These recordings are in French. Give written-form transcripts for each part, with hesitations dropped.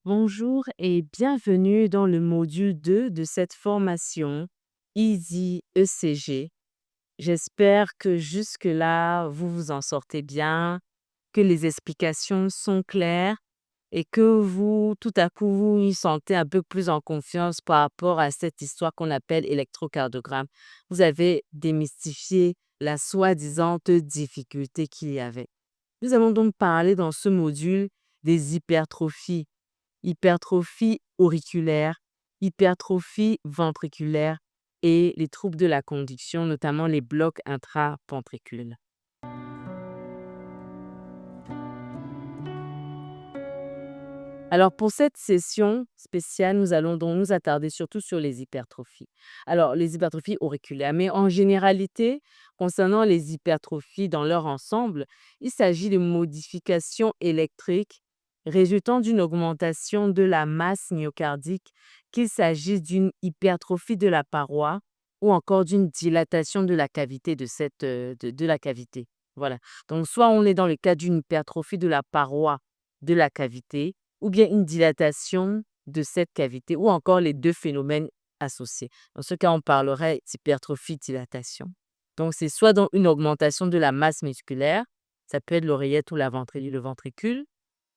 Bonjour et bienvenue dans le module 2 de cette formation Easy ECG. J'espère que jusque-là, vous vous en sortez bien, que les explications sont claires et que vous, tout à coup, vous vous sentez un peu plus en confiance par rapport à cette histoire qu'on appelle électrocardiogramme. Vous avez démystifié la soi-disant difficulté qu'il y avait. Nous allons donc parler dans ce module des hypertrophies. Hypertrophie auriculaire, hypertrophie ventriculaire et les troubles de la conduction, notamment les blocs intraventricules. Alors pour cette session spéciale, nous allons donc nous attarder surtout sur les hypertrophies. Alors les hypertrophies auriculaires, mais en généralité, concernant les hypertrophies dans leur ensemble, il s'agit de modifications électriques résultant d'une augmentation de la masse myocardique, qu'il s'agisse d'une hypertrophie de la paroi ou encore d'une dilatation de la cavité de la cavité. Voilà. Donc soit on est dans le cas d'une hypertrophie de la paroi de la cavité, ou bien une dilatation de cette cavité, ou encore les 2 phénomènes associés. Dans ce cas, on parlerait d'hypertrophie-dilatation. Donc, c'est soit dans une augmentation de la masse musculaire, ça peut être l'oreillette ou le ventricule.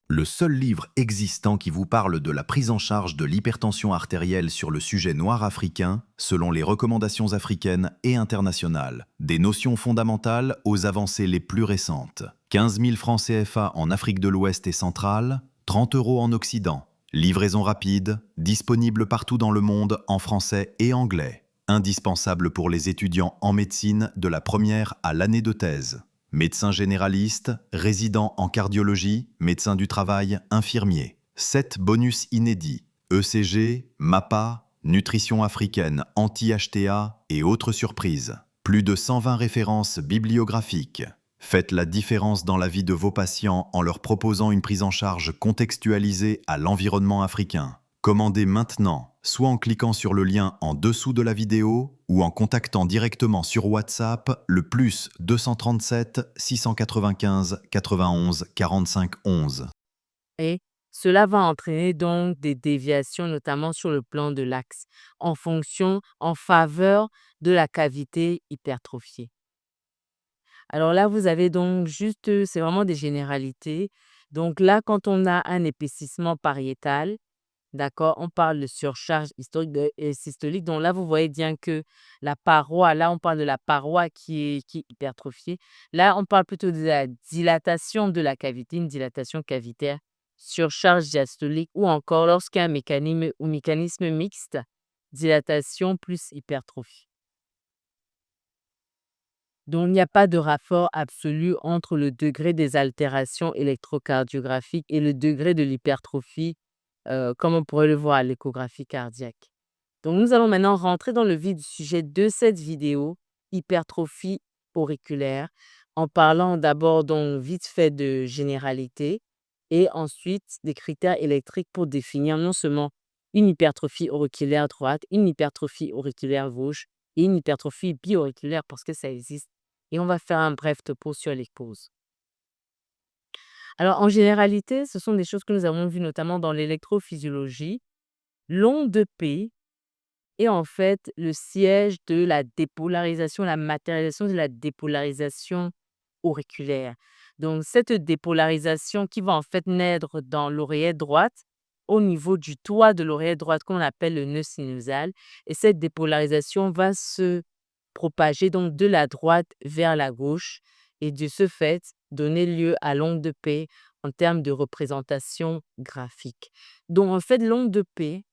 Le seul livre existant qui vous parle de la prise en charge de l'hypertension artérielle sur le sujet noir africain, selon les recommandations africaines et internationales, des notions fondamentales aux avancées les plus récentes. 15 000 francs CFA en Afrique de l'Ouest et centrale, 30 € en Occident. Livraison rapide, disponible partout dans le monde en français et anglais. Indispensable pour les étudiants en médecine de la première à l'année de thèse. Médecin généraliste, résident en cardiologie, médecin du travail, infirmier. 7 bonus inédits. ECG, MAPA, nutrition africaine anti-HTA et autres surprises. Plus de 120 références bibliographiques. Faites la différence dans la vie de vos patients en leur proposant une prise en charge contextualisée à l'environnement africain. Commandez maintenant, soit en cliquant sur le lien en dessous de la vidéo ou en contactant directement sur WhatsApp le plus 237 695 91 45 11. Et cela va entraîner donc des déviations, notamment sur le plan de l'axe, en faveur de la cavité hypertrophiée. Alors là, vous avez donc juste, c'est vraiment des généralités. Donc là, quand on a un épaississement pariétal, d'accord, on parle de surcharge systolique. Donc là, vous voyez bien que la paroi, là, on parle de la paroi qui est hypertrophiée. Là, on parle plutôt de la dilatation de la cavité, une dilatation cavitaire, surcharge diastolique ou encore lorsqu'il y a un mécanisme mixte, dilatation plus hypertrophie. Donc, il n'y a pas de rapport absolu entre le degré des altérations électrocardiographiques et le degré de l'hypertrophie, comme on pourrait le voir à l'échographie cardiaque. Donc, nous allons maintenant rentrer dans le vif du sujet de cette vidéo, hypertrophie auriculaire, en parlant d'abord donc vite fait de généralité et ensuite des critères électriques pour définir non seulement une hypertrophie auriculaire droite, une hypertrophie auriculaire gauche et une hypertrophie biauriculaire parce que ça existe. Et on va faire un bref topo sur les causes. Alors, en généralité, ce sont des choses que nous avons vues notamment dans l'électrophysiologie. L'onde de P est en fait le siège de la dépolarisation, la matérialisation de la dépolarisation auriculaire. Donc, cette dépolarisation qui va en fait naître dans l'oreillette droite, au niveau du toit de l'oreillette droite qu'on appelle le nœud sinusal. Et cette dépolarisation va se propager donc de la droite vers la gauche et de ce fait donner lieu à l'onde de P en termes de représentation graphique. Donc en fait, l'onde de P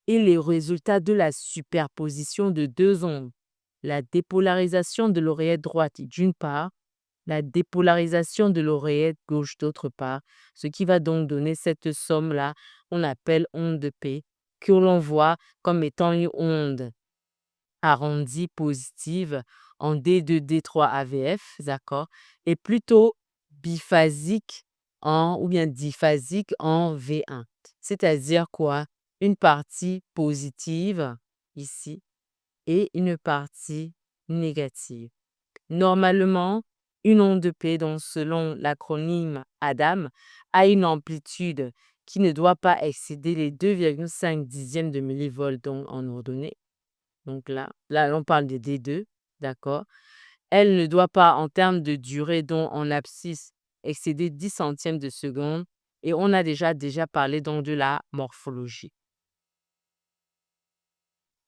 est les résultats de la superposition de 2 ondes. La dépolarisation de l'oreillette droite d'une part, la dépolarisation de l'oreillette gauche d'autre part, ce qui va donc donner cette somme-là, on appelle onde de P, que l'on voit comme étant une onde arrondie positive en D2, D3 AVF, d'accord, et plutôt biphasique ou bien diphasique en V1. C'est-à-dire quoi? Une partie positive ici et une partie négative. Normalement, une onde de P, donc selon l'acronyme ADAM, a une amplitude qui ne doit pas excéder les 2,5 dixièmes de millivolts donc en ordonnée. Donc là, on parle de D2, d'accord? Elle ne doit pas, en termes de durée, donc en abscisse, excéder 10 centièmes de seconde. Et on a déjà parlé donc de la morphologie.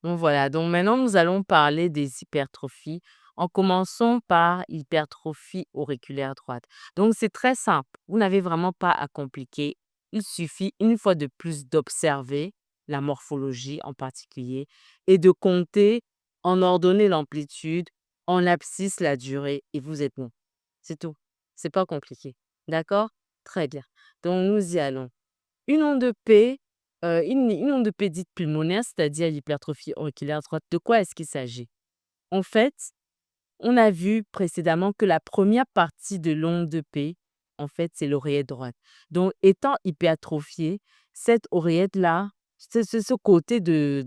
Donc voilà, donc maintenant nous allons parler des hypertrophies en commençant par hypertrophie auriculaire droite. Donc c'est très simple, vous n'avez vraiment pas à compliquer. Il suffit une fois de plus d'observer la morphologie en particulier et de compter en ordonnée l'amplitude, en abscisse la durée et vous êtes bon. C'est tout. C'est pas compliqué. D'accord? Très bien. Donc nous y allons. Une onde P, une onde P dite pulmonaire, c'est-à-dire l'hypertrophie auriculaire droite, de quoi est-ce qu'il s'agit? En fait, on a vu précédemment que la première partie de l'onde P, en fait, c'est l'oreillette droite. Donc étant hypertrophiée, cette oreillette-là, ce côté de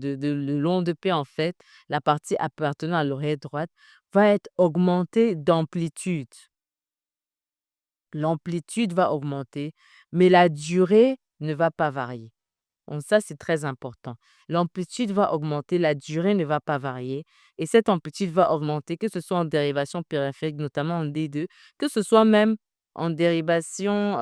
l'onde P, en fait, la partie appartenant à l'oreillette droite, va être augmentée d'amplitude. L'amplitude va augmenter, mais la durée ne va pas varier. Donc ça, c'est très important. L'amplitude va augmenter, la durée ne va pas varier. Et cette amplitude va augmenter, que ce soit en dérivation périphérique, notamment en D2, que ce soit même en dérivation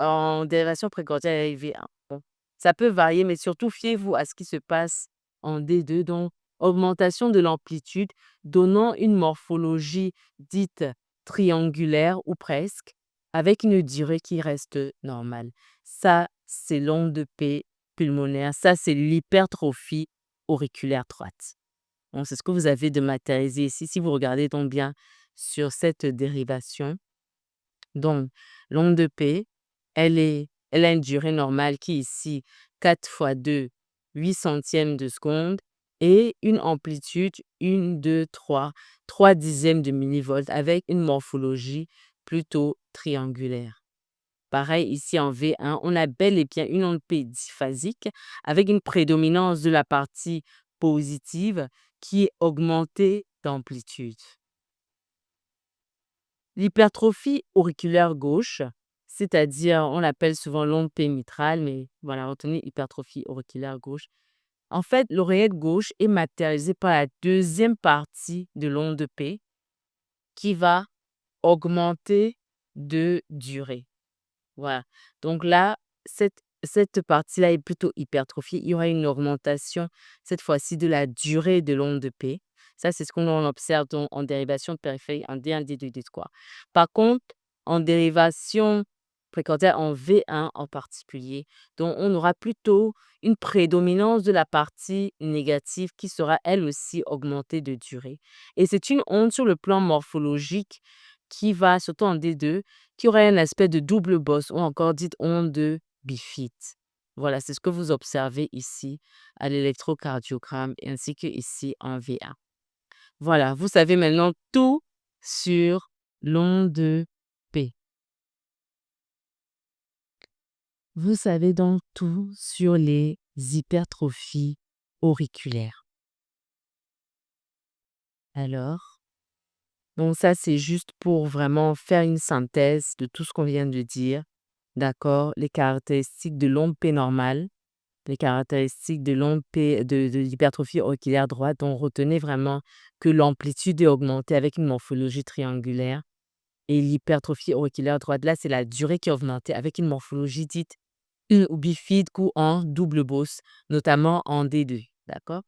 précordiale IV1. Bon, ça peut varier, mais surtout, fiez-vous à ce qui se passe en D2. Donc, augmentation de l'amplitude, donnant une morphologie dite triangulaire ou presque, avec une durée qui reste normale. Ça, c'est l'onde P pulmonaire. Ça, c'est l'hypertrophie auriculaire droite. Donc, c'est ce que vous avez de matérialisé ici. Si vous regardez donc bien sur cette dérivation, donc l'onde P, elle a une durée normale qui est ici 4 fois 2, 8 centièmes de seconde et une amplitude 1, 2, 3 dixièmes de millivolts avec une morphologie plutôt triangulaire. Pareil, ici en V1, on a bel et bien une onde P diphasique avec une prédominance de la partie positive qui est augmentée d'amplitude. L'hypertrophie auriculaire gauche, c'est-à-dire, on l'appelle souvent l'onde P mitrale, mais voilà, retenez hypertrophie auriculaire gauche. En fait, l'oreillette gauche est matérialisée par la deuxième partie de l'onde P qui va augmenter de durée. Voilà. Donc là, cette partie-là est plutôt hypertrophiée. Il y aura une augmentation, cette fois-ci, de la durée de l'onde P. Ça, c'est ce qu'on observe donc en dérivation périphérique en D1, D2, D3. Par contre, en dérivation précordiale en V1 en particulier, donc on aura plutôt une prédominance de la partie négative qui sera elle aussi augmentée de durée. Et c'est une onde sur le plan morphologique qui va, surtout en D2, qui aurait un aspect de double bosse ou encore dite onde bifide. Voilà, c'est ce que vous observez ici à l'électrocardiogramme ainsi que ici en V1. Voilà, vous savez maintenant tout sur l'onde P. Vous savez donc tout sur les hypertrophies auriculaires. Alors, donc ça, c'est juste pour vraiment faire une synthèse de tout ce qu'on vient de dire. D'accord? Les caractéristiques de l'onde P normale, les caractéristiques de l'onde P de l'hypertrophie auriculaire droite. Donc, retenez vraiment que l'amplitude est augmentée avec une morphologie triangulaire. Et l'hypertrophie auriculaire droite, là, c'est la durée qui est augmentée avec une morphologie dite ou bifide ou en double bosse, notamment en D2. D'accord?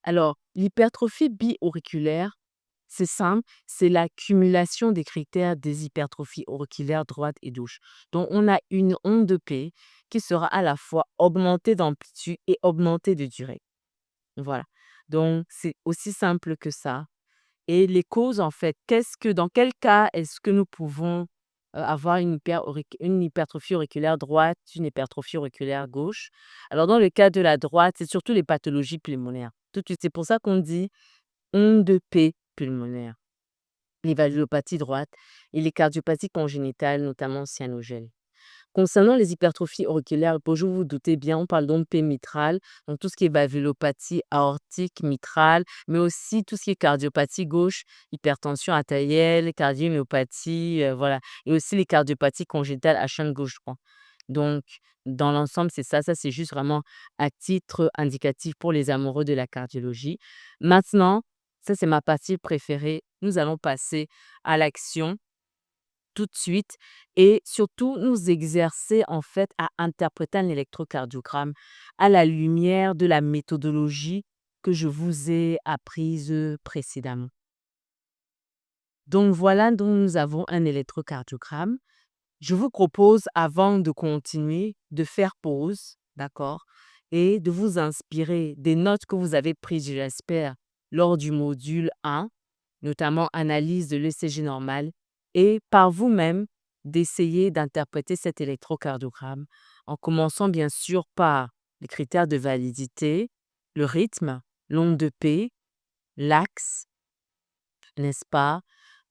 Alors, l'hypertrophie biauriculaire, c'est simple, c'est l'accumulation des critères des hypertrophies auriculaires droite et gauche. Donc, on a une onde P qui sera à la fois augmentée d'amplitude et augmentée de durée. Voilà. Donc, c'est aussi simple que ça. Et les causes, en fait, dans quel cas est-ce que nous pouvons avoir une hypertrophie auriculaire droite, une hypertrophie auriculaire gauche? Alors, dans le cas de la droite, c'est surtout les pathologies pulmonaires. Tout de suite, c'est pour ça qu'on dit onde P pulmonaire, les valvulopathies droites et les cardiopathies congénitales, notamment cyanogènes. Concernant les hypertrophies auriculaires, vous vous doutez bien, on parle d'onde P mitrale, donc tout ce qui est valvulopathie aortique mitrale, mais aussi tout ce qui est cardiopathie gauche, hypertension artérielle, cardiomyopathie, voilà, et aussi les cardiopathies congénitales à chaîne gauche-droit. Donc, dans l'ensemble, c'est ça. Ça, c'est juste vraiment à titre indicatif pour les amoureux de la cardiologie. Maintenant, ça, c'est ma partie préférée. Nous allons passer à l'action tout de suite et surtout nous exercer en fait à interpréter un électrocardiogramme à la lumière de la méthodologie que je vous ai apprise précédemment. Donc voilà, donc nous avons un électrocardiogramme. Je vous propose, avant de continuer, de faire pause, d'accord? Et de vous inspirer des notes que vous avez prises, je l'espère, lors du module 1, notamment analyse de l'ECG normal, et par vous-même, d'essayer d'interpréter cet électrocardiogramme en commençant bien sûr par les critères de validité, le rythme, l'onde de P, l'axe, n'est-ce pas?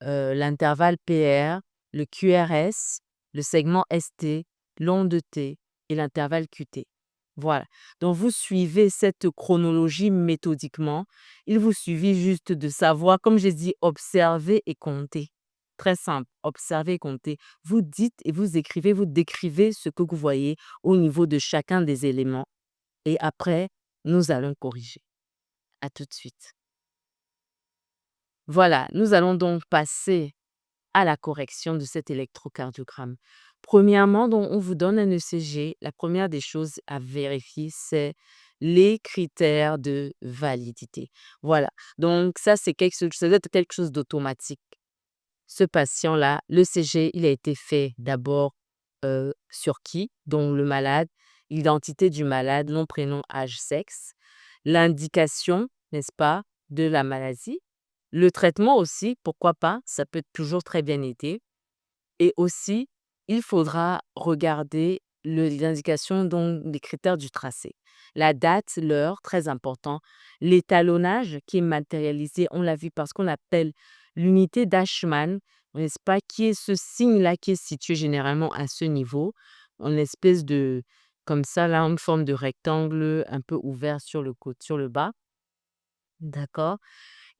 L'intervalle PR, le QRS, le segment ST, l'onde T et l'intervalle QT. Voilà. Donc vous suivez cette chronologie méthodiquement. Il vous suffit juste de savoir, comme j'ai dit, observer et compter. Très simple, observer et compter. Vous dites et vous écrivez, vous décrivez ce que vous voyez au niveau de chacun des éléments. Et après, nous allons corriger. À tout de suite. Voilà, nous allons donc passer à la correction de cet électrocardiogramme. Premièrement, donc, on vous donne un ECG. La première des choses à vérifier, c'est les critères de validité. Voilà. Donc, ça doit être quelque chose d'automatique. Ce patient-là, l'ECG, il a été fait d'abord sur qui? Donc, le malade, l'identité du malade, nom, prénom, âge, sexe, l'indication, n'est-ce pas, de la maladie, le traitement aussi, pourquoi pas, ça peut toujours très bien aider. Et aussi, il faudra regarder l'indication, donc des critères du tracé. La date, l'heure, très important. L'étalonnage qui est matérialisé, on l'a vu parce qu'on appelle l'unité d'Ashman, n'est-ce pas, qui est ce signe-là qui est situé généralement à ce niveau, en espèce de, comme ça, là, en forme de rectangle un peu ouvert sur le côté, sur le bas. D'accord?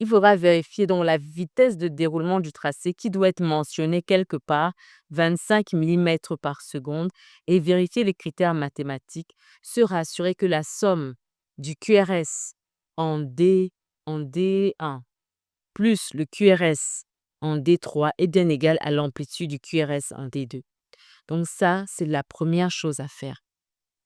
Il faudra vérifier donc la vitesse de déroulement du tracé qui doit être mentionnée quelque part, 25 millimètres par seconde, et vérifier les critères mathématiques, se rassurer que la somme du QRS en D1 plus le QRS en D3 est bien égale à l'amplitude du QRS en D2. Donc ça, c'est la première chose à faire.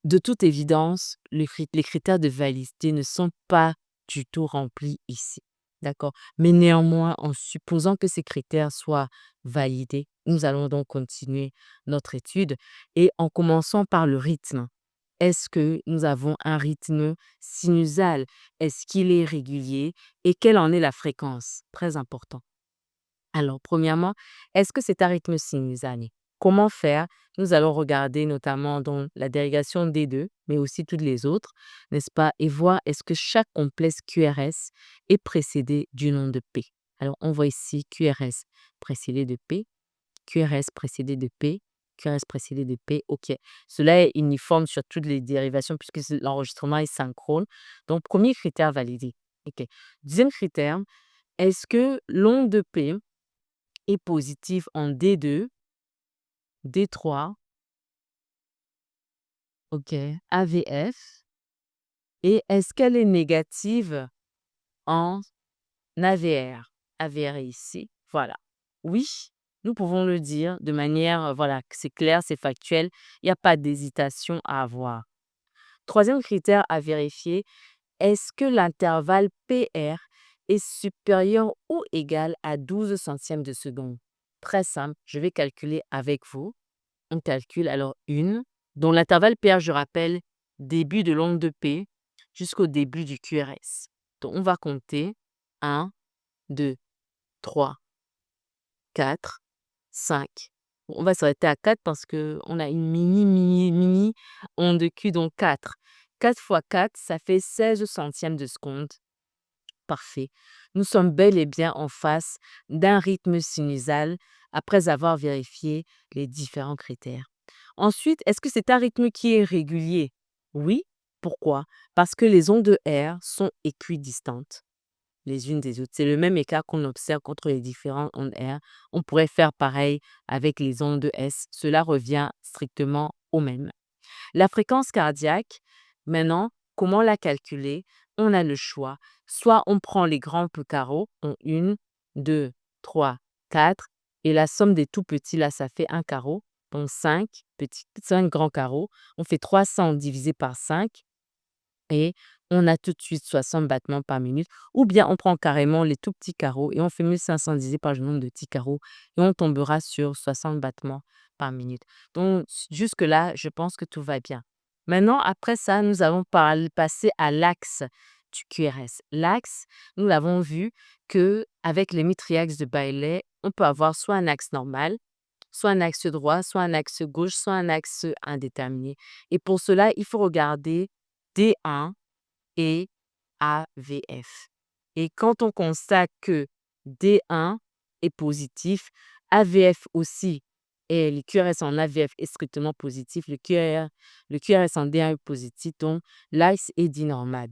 De toute évidence, les critères de validité ne sont pas du tout remplis ici. D'accord? Mais néanmoins, en supposant que ces critères soient validés, nous allons donc continuer notre étude et en commençant par le rythme. Est-ce que nous avons un rythme sinusal? Est-ce qu'il est régulier? Et quelle en est la fréquence? Très important. Alors, premièrement, est-ce que c'est un rythme sinusal? Comment faire? Nous allons regarder notamment dans la dérivation D2, mais aussi toutes les autres, n'est-ce pas? Et voir est-ce que chaque complexe QRS est précédé du nom de P. Alors, on voit ici QRS précédé de P, QRS précédé de P, QRS précédé de P. OK. Cela est uniforme sur toutes les dérivations puisque l'enregistrement est synchrone. Donc, premier critère validé. OK. Deuxième critère, est-ce que l'onde de P est positive en D2, D3, OK, AVF, et est-ce qu'elle est négative en AVR? AVR est ici, voilà. Oui, nous pouvons le dire de manière, voilà, c'est clair, c'est factuel, il n'y a pas d'hésitation à avoir. Troisième critère à vérifier, est-ce que l'intervalle PR est supérieur ou égal à 12 centièmes de seconde? Très simple, je vais calculer avec vous. On calcule alors une, dont l'intervalle PR, je rappelle, début de l'onde de P jusqu'au début du QRS. Donc, on va compter 1, 2, 3, 4, 5. On va s'arrêter à 4 parce qu'on a une mini onde de Q, donc 4. 4 fois 4, ça fait 16 centièmes de seconde. Parfait. Nous sommes bel et bien en face d'un rythme sinusal après avoir vérifié les différents critères. Ensuite, est-ce que c'est un rythme qui est régulier? Oui. Pourquoi? Parce que les ondes de R sont équidistantes les unes des autres. C'est le même écart qu'on observe entre les différentes ondes R. On pourrait faire pareil avec les ondes de S. Cela revient strictement au même. La fréquence cardiaque, maintenant, comment la calculer? On a le choix. Soit on prend les grands carreaux, en 1, 2, 3, 4, et la somme des tout petits, là, ça fait un carreau. Donc 5 petits, 5 grands carreaux. On fait 300 divisé par 5 et on a tout de suite 60 battements par minute. Ou bien on prend carrément les tout petits carreaux et on fait 1500 divisé par le nombre de petits carreaux et on tombera sur 60 battements par minute. Donc jusque-là, je pense que tout va bien. Maintenant, après ça, nous allons passer à l'axe du QRS. L'axe, nous l'avons vu que avec les mitriaxes de Bailey, on peut avoir soit un axe normal, soit un axe droit, soit un axe gauche, soit un axe indéterminé. Et pour cela, il faut regarder D1 et AVF. Et quand on constate que D1 est positif, AVF aussi, et le QRS en AVF est strictement positif, le QRS en D1 est positif, donc l'axe est dit normal.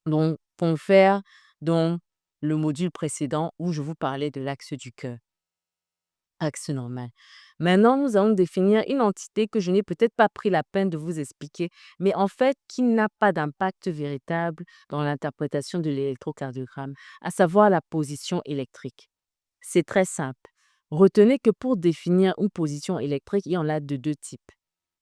Donc, pour faire donc, le module précédent où je vous parlais de l'axe du cœur. Axe normal. Maintenant, nous allons définir une entité que je n'ai peut-être pas pris la peine de vous expliquer, mais en fait, qui n'a pas d'impact véritable dans l'interprétation de l'électrocardiogramme, à savoir la position électrique. C'est très simple. Retenez que pour définir une position électrique, il y en a de deux types.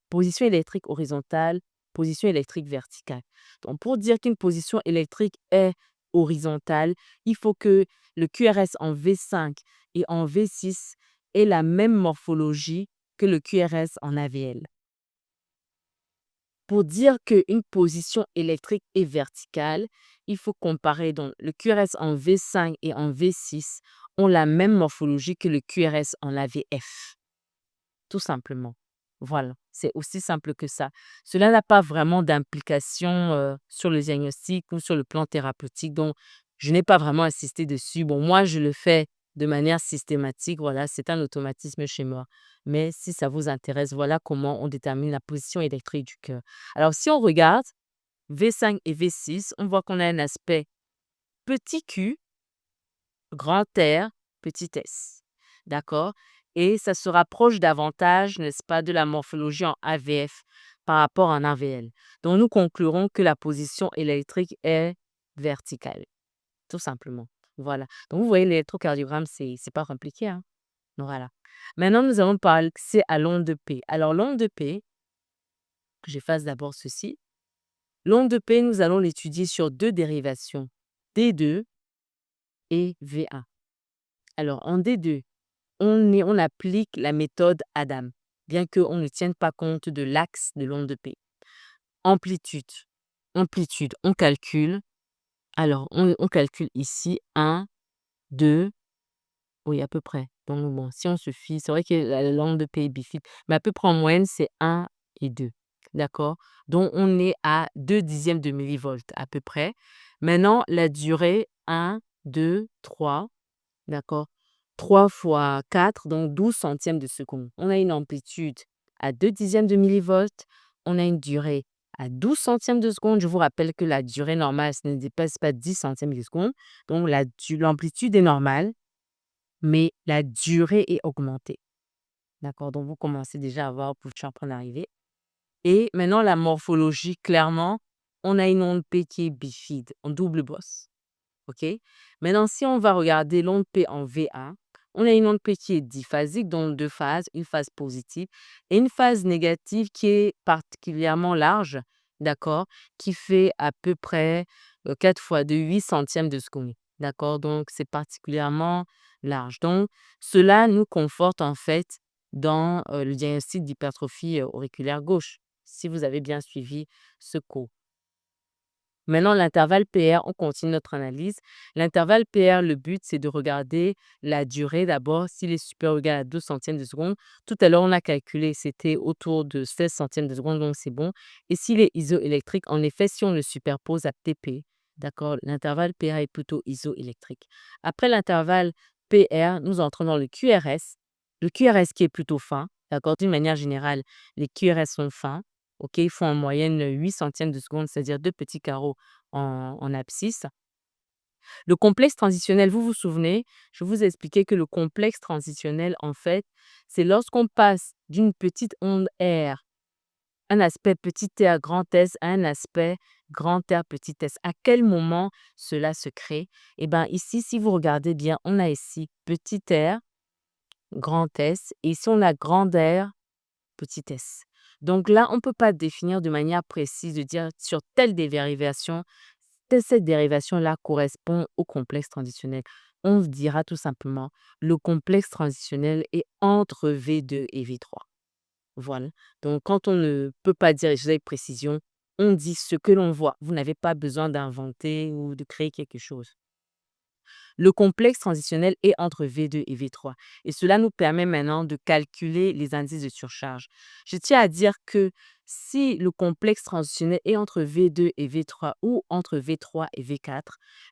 Position électrique horizontale, position électrique verticale. Donc, pour dire qu'une position électrique est horizontale, il faut que le QRS en V5 et en V6 ait la même morphologie que le QRS en AVL. Pour dire qu'une position électrique est verticale, il faut comparer donc le QRS en V5 et en V6 ont la même morphologie que le QRS en AVF. Tout simplement. Voilà, c'est aussi simple que ça. Cela n'a pas vraiment d'implication sur le diagnostic ou sur le plan thérapeutique, donc je n'ai pas vraiment insisté dessus. Bon, moi, je le fais de manière systématique, voilà, c'est un automatisme chez moi. Mais si ça vous intéresse, voilà comment on détermine la position électrique du cœur. Alors, si on regarde V5 et V6, on voit qu'on a un aspect petit q, grand R, petit s. D'accord? Et ça se rapproche davantage, n'est-ce pas, de la morphologie en AVF par rapport en AVL. Donc, nous conclurons que la position électrique est verticale, tout simplement. Voilà. Donc, vous voyez, l'électrocardiogramme, c'est pas compliqué, hein? Voilà. Maintenant, nous allons passer à l'onde de P. Alors, l'onde de P, que j'efface d'abord ceci. L'onde de P, nous allons l'étudier sur deux dérivations, D2 et V1. Alors, en D2, on applique la méthode Adam, bien qu'on ne tienne pas compte de l'axe de l'onde de P. Amplitude, on calcule. Alors, on calcule ici 1, 2, oui, à peu près. Donc, bon, si on se fie, c'est vrai que l'onde de P est bifide, mais à peu près en moyenne, c'est 1 et 2. D'accord? Donc, on est à 2 dixièmes de millivolts à peu près. Maintenant, la durée, 1, 2, 3. D'accord? 3 fois 4, donc 12 centièmes de seconde. On a une amplitude à 2 dixièmes de millivolts. On a une durée à 12 centièmes de seconde. Je vous rappelle que la durée normale, ce ne dépasse pas 10 centièmes de seconde. Donc, l'amplitude est normale, mais la durée est augmentée. D'accord? Donc, vous commencez déjà à voir, vous êtes en train d'arriver. Et maintenant, la morphologie, clairement, on a une onde P qui est bifide, en double bosse. OK? Maintenant, si on va regarder l'onde P en V1, on a une onde P qui est diphasique, donc deux phases, une phase positive et une phase négative qui est particulièrement large, d'accord? Qui fait à peu près 4 fois de 8 centièmes de seconde. D'accord? Donc, c'est particulièrement large. Donc, cela nous conforte en fait dans le diagnostic d'hypertrophie auriculaire gauche, si vous avez bien suivi ce cours. Maintenant, l'intervalle PR, on continue notre analyse. L'intervalle PR, le but, c'est de regarder la durée d'abord, s'il est supérieur ou égal à 12 centièmes de seconde. Tout à l'heure, on a calculé, c'était autour de 16 centièmes de seconde, donc c'est bon. Et s'il est isoélectrique, en effet, si on le superpose à TP, d'accord, l'intervalle PR est plutôt isoélectrique. Après l'intervalle PR, nous entrons dans le QRS. Le QRS qui est plutôt fin, d'accord, d'une manière générale, les QRS sont fins. OK, ils font en moyenne 8 centièmes de seconde, c'est-à-dire 2 petits carreaux en abscisse. Le complexe transitionnel, vous vous souvenez, je vous ai expliqué que le complexe transitionnel, en fait, c'est lorsqu'on passe d'une petite onde R un aspect petit r grand S à un aspect grand R petit s. À quel moment cela se crée? Eh bien, ici, si vous regardez bien, on a ici petit r, grand S, et ici, on a grand R, petit s. Donc là, on ne peut pas définir de manière précise, de dire sur telle dérivation, cette dérivation-là correspond au complexe transitionnel. On dira tout simplement, le complexe transitionnel est entre V2 et V3. Voilà. Donc, quand on ne peut pas dire les choses avec précision, on dit ce que l'on voit. Vous n'avez pas besoin d'inventer ou de créer quelque chose. Le complexe transitionnel est entre V2 et V3 et cela nous permet maintenant de calculer les indices de surcharge. Je tiens à dire que si le complexe transitionnel est entre V2 et V3 ou entre V3 et V4,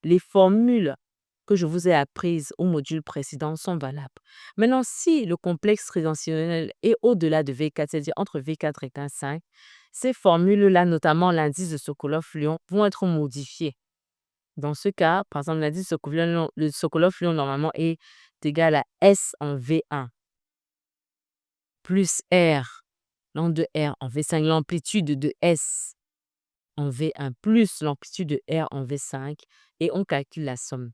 les formules que je vous ai apprises au module précédent sont valables. Maintenant, si le complexe transitionnel est au-delà de V4, c'est-à-dire entre V4 et V5, ces formules-là, notamment l'indice de Sokolov-Lyon, vont être modifiées. Dans ce cas, par exemple, l'indice de Sokolov-Lyon, normalement, est égal à S en V1 plus R, l'angle de R en V5, l'amplitude de S en V1 plus l'amplitude de R en V5, et on calcule la somme.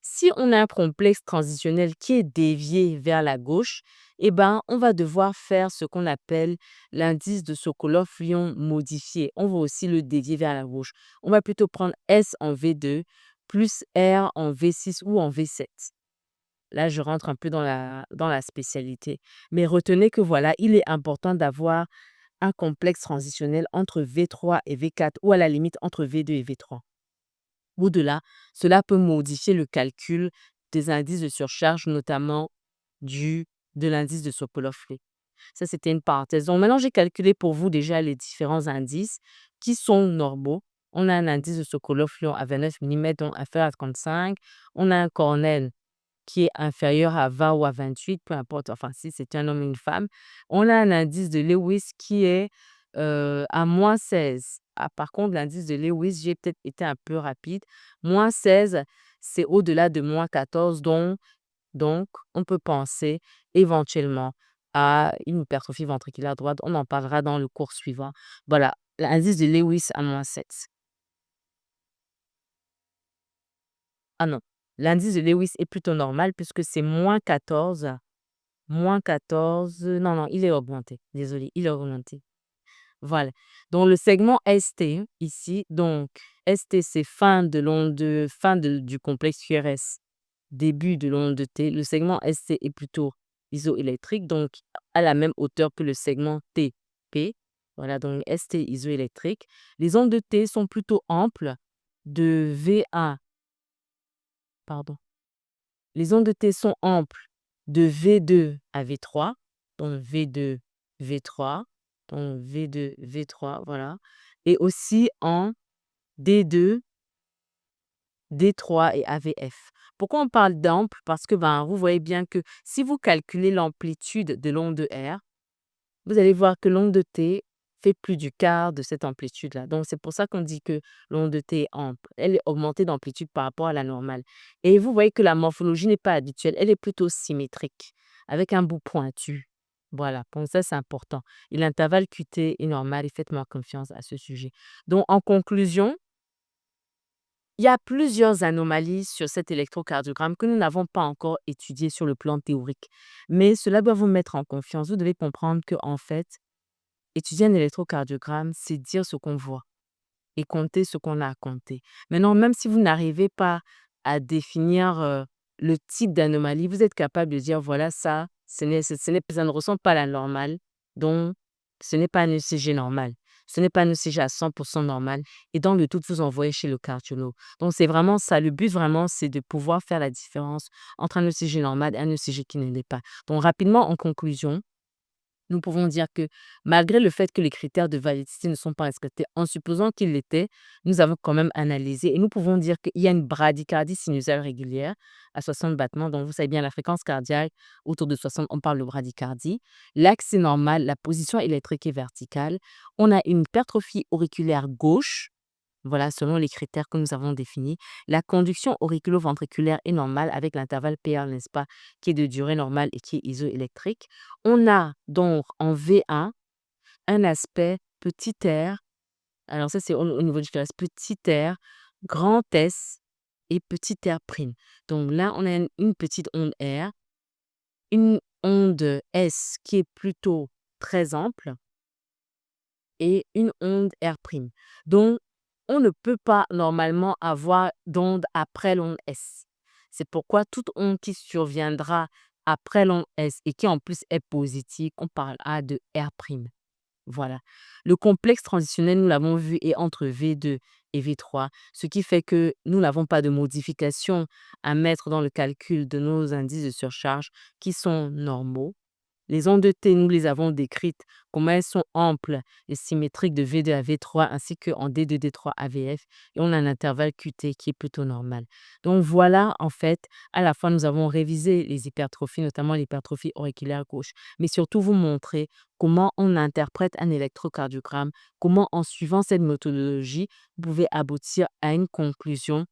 Si on a un complexe transitionnel qui est dévié vers la gauche, eh ben, on va devoir faire ce qu'on appelle l'indice de Sokolov-Lyon modifié. On va aussi le dévier vers la gauche. On va plutôt prendre S en V2 plus R en V6 ou en V7. Là, je rentre un peu dans la spécialité. Mais retenez que voilà, il est important d'avoir un complexe transitionnel entre V3 et V4 ou à la limite entre V2 et V3. Au-delà, cela peut modifier le calcul des indices de surcharge, notamment de l'indice de Sokolov-Lyon. Ça, c'était une parenthèse. Donc, maintenant, j'ai calculé pour vous déjà les différents indices qui sont normaux. On a un indice de Sokolov-Lyon à 29 mm, donc inférieur à 35. On a un Cornell qui est inférieur à 20 ou à 28, peu importe, enfin, si c'est un homme ou une femme. On a un indice de Lewis qui est à moins 16. Ah, par contre, l'indice de Lewis, j'ai peut-être été un peu rapide. Moins 16, c'est au-delà de moins 14, donc on peut penser éventuellement à une hypertrophie ventriculaire droite. On en parlera dans le cours suivant. Voilà, l'indice de Lewis à moins 7. Ah non, l'indice de Lewis est plutôt normal puisque c'est moins 14. Moins 14, non, non, il est augmenté. Désolé, il est augmenté. Voilà. Donc, le segment ST, ici, donc, ST, c'est du complexe QRS, début de l'onde de T. Le segment ST est plutôt isoélectrique, donc à la même hauteur que le segment TP. Voilà, donc ST isoélectrique. Les ondes de T sont plutôt amples de V1, pardon. Les ondes de T sont amples de V2 à V3, donc V2, V3, donc V2, V3, voilà. Et aussi en D2, D3 et AVF. Pourquoi on parle d'ample? Parce que vous voyez bien que si vous calculez l'amplitude de l'onde de R, vous allez voir que l'onde de T fait plus du quart de cette amplitude-là. Donc, c'est pour ça qu'on dit que l'onde de T est ample. Elle est augmentée d'amplitude par rapport à la normale. Et vous voyez que la morphologie n'est pas habituelle. Elle est plutôt symétrique, avec un bout pointu. Voilà, donc ça, c'est important. Et l'intervalle QT est normal et faites-moi confiance à ce sujet. Donc, en conclusion, il y a plusieurs anomalies sur cet électrocardiogramme que nous n'avons pas encore étudiées sur le plan théorique. Mais cela doit vous mettre en confiance. Vous devez comprendre que, en fait, étudier un électrocardiogramme, c'est dire ce qu'on voit et compter ce qu'on a à compter. Maintenant, même si vous n'arrivez pas à définir le type d'anomalie, vous êtes capable de dire, voilà, ça, ça ne ressemble pas à la normale, donc ce n'est pas un ECG normal. Ce n'est pas un ECG à 100% normal. Et dans le tout, vous envoyez chez le cardiologue. Donc, c'est vraiment ça. Le but, vraiment, c'est de pouvoir faire la différence entre un ECG normal et un ECG qui ne l'est pas. Donc, rapidement, en conclusion, nous pouvons dire que malgré le fait que les critères de validité ne sont pas respectés, en supposant qu'ils l'étaient, nous avons quand même analysé et nous pouvons dire qu'il y a une bradycardie sinusale régulière à 60 battements. Donc, vous savez bien, la fréquence cardiaque autour de 60, on parle de bradycardie. L'axe est normal, la position électrique est verticale. On a une hypertrophie auriculaire gauche. Voilà, selon les critères que nous avons définis. La conduction auriculo-ventriculaire est normale avec l'intervalle PR, n'est-ce pas, qui est de durée normale et qui est isoélectrique. On a donc en V1 un aspect petit r. Alors ça, c'est au niveau du phérès, petit r, grand S et petit r'. Donc là, on a une petite onde R, une onde S qui est plutôt très ample et une onde R'. Donc, on ne peut pas normalement avoir d'onde après l'onde S. C'est pourquoi toute onde qui surviendra après l'onde S et qui en plus est positive, on parlera de R'. Voilà. Le complexe transitionnel, nous l'avons vu, est entre V2 et V3, ce qui fait que nous n'avons pas de modification à mettre dans le calcul de nos indices de surcharge qui sont normaux. Les ondes de T, nous les avons décrites, comment elles sont amples et symétriques de V2 à V3 ainsi qu'en D2, D3 à VF. Et on a un intervalle QT qui est plutôt normal. Donc voilà, en fait, à la fois, nous avons révisé les hypertrophies, notamment l'hypertrophie auriculaire gauche, mais surtout vous montrer comment on interprète un électrocardiogramme, comment en suivant cette méthodologie, vous pouvez aboutir à une conclusion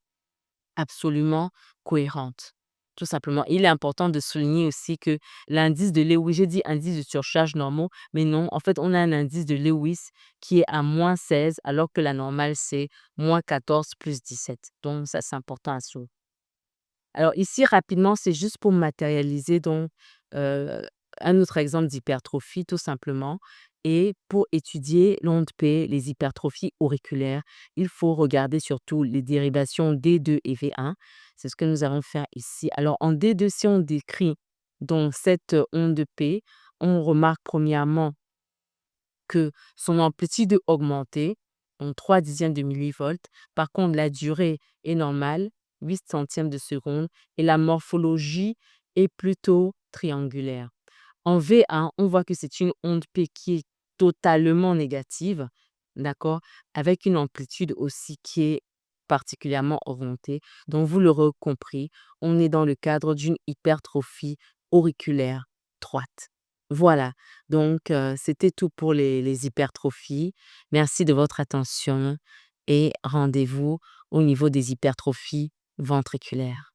absolument cohérente. Tout simplement. Il est important de souligner aussi que l'indice de Lewis, j'ai dit indice de surcharge normaux, mais non, en fait, on a un indice de Lewis qui est à -16, alors que la normale, c'est -14 plus 17. Donc, ça, c'est important à souligner. Alors ici, rapidement, c'est juste pour matérialiser donc heu, un autre exemple d'hypertrophie tout simplement et pour étudier l'onde P, les hypertrophies auriculaires, il faut regarder surtout les dérivations D2 et V1. C'est ce que nous allons faire ici. Alors en D2, si on décrit donc cette onde P, on remarque premièrement que son amplitude est augmentée, donc 3/10 de millivolts. Par contre, la durée est normale, 8 centièmes de seconde, et la morphologie est plutôt triangulaire. En V1, on voit que c'est une onde P qui est totalement négative, d'accord, avec une amplitude aussi qui est particulièrement augmentée. Donc, vous l'aurez compris, on est dans le cadre d'une hypertrophie auriculaire droite. Voilà, donc c'était tout pour les hypertrophies. Merci de votre attention et rendez-vous au niveau des hypertrophies ventriculaires.